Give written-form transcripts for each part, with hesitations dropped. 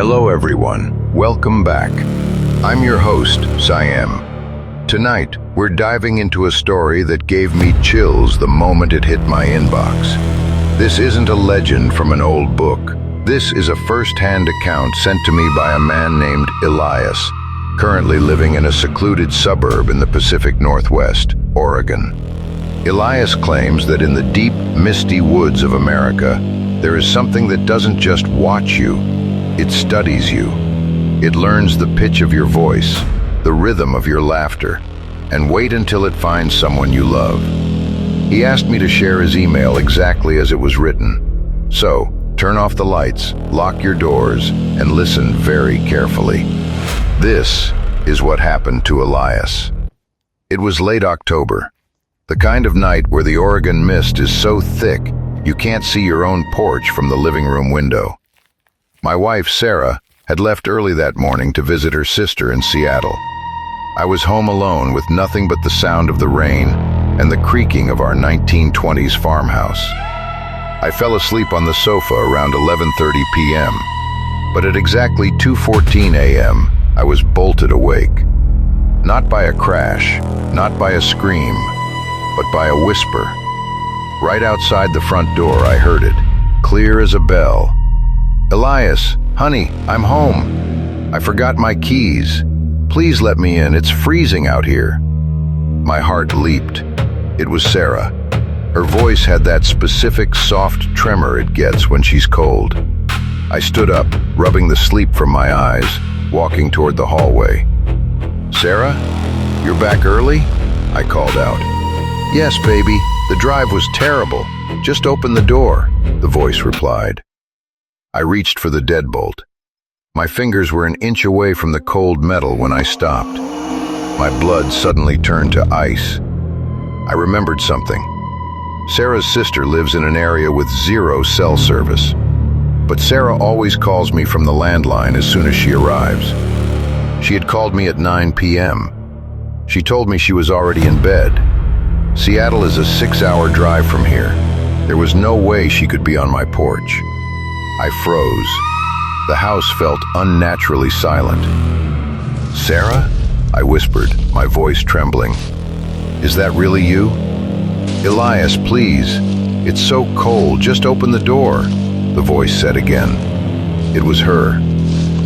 Hello everyone, welcome back. I'm your host, Siam. Tonight, we're diving into a story that gave me chills the moment it hit my inbox. This isn't a legend from an old book. This is a first-hand account sent to me by a man named Elias, currently living in a secluded suburb in the Pacific Northwest, Oregon. Elias claims that in the deep, misty woods of America, there is something that doesn't just watch you, it studies you. It learns the pitch of your voice, the rhythm of your laughter, and wait until it finds someone you love. He asked me to share his email exactly as it was written. So, turn off the lights, lock your doors, and listen very carefully. This is what happened to Elias. It was late October, the kind of night where the Oregon mist is so thick you can't see your own porch from the living room window. My wife, Sarah, had left early that morning to visit her sister in Seattle. I was home alone with nothing but the sound of the rain and the creaking of our 1920s farmhouse. I fell asleep on the sofa around 11:30 p.m., but at exactly 2:14 a.m., I was bolted awake. Not by a crash, not by a scream, but by a whisper. Right outside the front door, I heard it, clear as a bell. "Elias, honey, I'm home. I forgot my keys. Please let me in, it's freezing out here." My heart leaped. It was Sarah. Her voice had that specific soft tremor it gets when she's cold. I stood up, rubbing the sleep from my eyes, walking toward the hallway. "Sarah, you're back early?" I called out. "Yes, baby. The drive was terrible. Just open the door," the voice replied. I reached for the deadbolt. My fingers were an inch away from the cold metal when I stopped. My blood suddenly turned to ice. I remembered something. Sarah's sister lives in an area with zero cell service, but Sarah always calls me from the landline as soon as she arrives. She had called me at 9 p.m. She told me she was already in bed. Seattle is a 6-hour drive from here. There was no way she could be on my porch. I froze. The house felt unnaturally silent. "Sarah?" I whispered, my voice trembling. "Is that really you?" "Elias, please. It's so cold. Just open the door," the voice said again. It was her.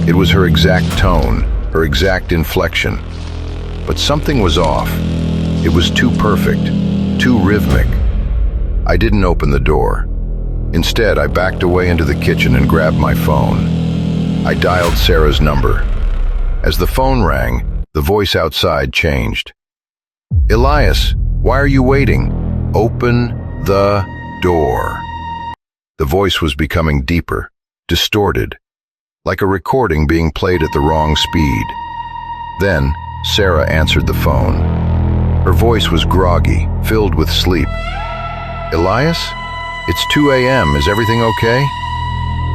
It was her exact tone, her exact inflection. But something was off. It was too perfect, too rhythmic. I didn't open the door. Instead, I backed away into the kitchen and grabbed my phone. I dialed Sarah's number. As the phone rang, the voice outside changed. "Elias, why are you waiting? Open the door." The voice was becoming deeper, distorted, like a recording being played at the wrong speed. Then, Sarah answered the phone. Her voice was groggy, filled with sleep. "Elias? It's 2 a.m. Is everything okay?"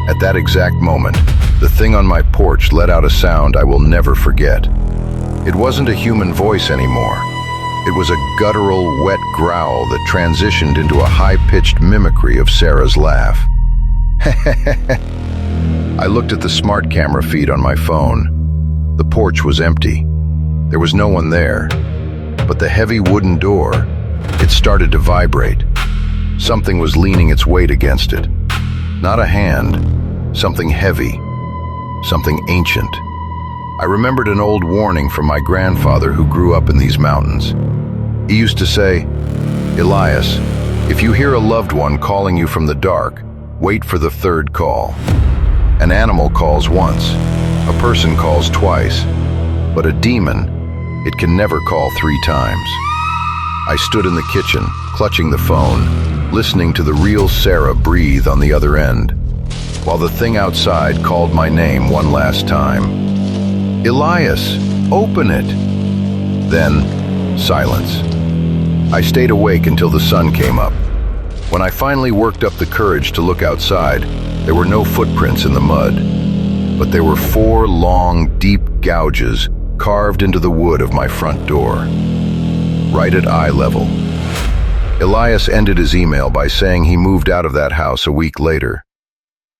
At that exact moment, the thing on my porch let out a sound I will never forget. It wasn't a human voice anymore. It was a guttural, wet growl that transitioned into a high-pitched mimicry of Sarah's laugh. I looked at the smart camera feed on my phone. The porch was empty. There was no one there. But the heavy wooden door, it started to vibrate. Something was leaning its weight against it. Not a hand, something heavy, something ancient. I remembered an old warning from my grandfather who grew up in these mountains. He used to say, "Elias, if you hear a loved one calling you from the dark, wait for the third call. An animal calls once, a person calls twice, but a demon, it can never call 3 times." I stood in the kitchen, clutching the phone, listening to the real Sarah breathe on the other end, while the thing outside called my name one last time. "Elias, open it!" Then, silence. I stayed awake until the sun came up. When I finally worked up the courage to look outside, there were no footprints in the mud, but there were 4 long, deep gouges carved into the wood of my front door, right at eye level. Elias ended his email by saying he moved out of that house a week later.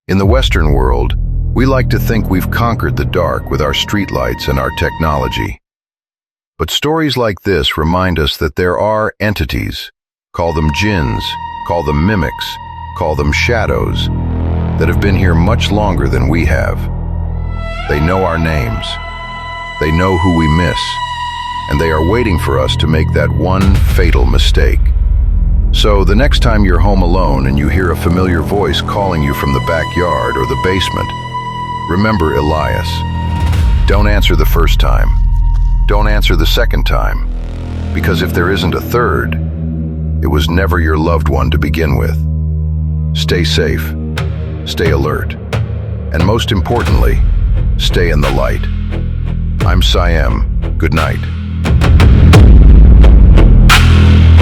In the Western world, We like to think we've conquered the dark with our streetlights and our technology. But stories like this remind us that there are entities, call them jinns, call them mimics, call them shadows, that have been here much longer than we have. They know our names. They know who we miss. And they are waiting for us to make that one fatal mistake. So the next time you're home alone and you hear a familiar voice calling you from the backyard or the basement, remember Elias. Don't answer the first time. Don't answer the second time. Because if there isn't a third, it was never your loved one to begin with. Stay safe, stay alert, and most importantly, stay in the light. I'm Siam. Good night.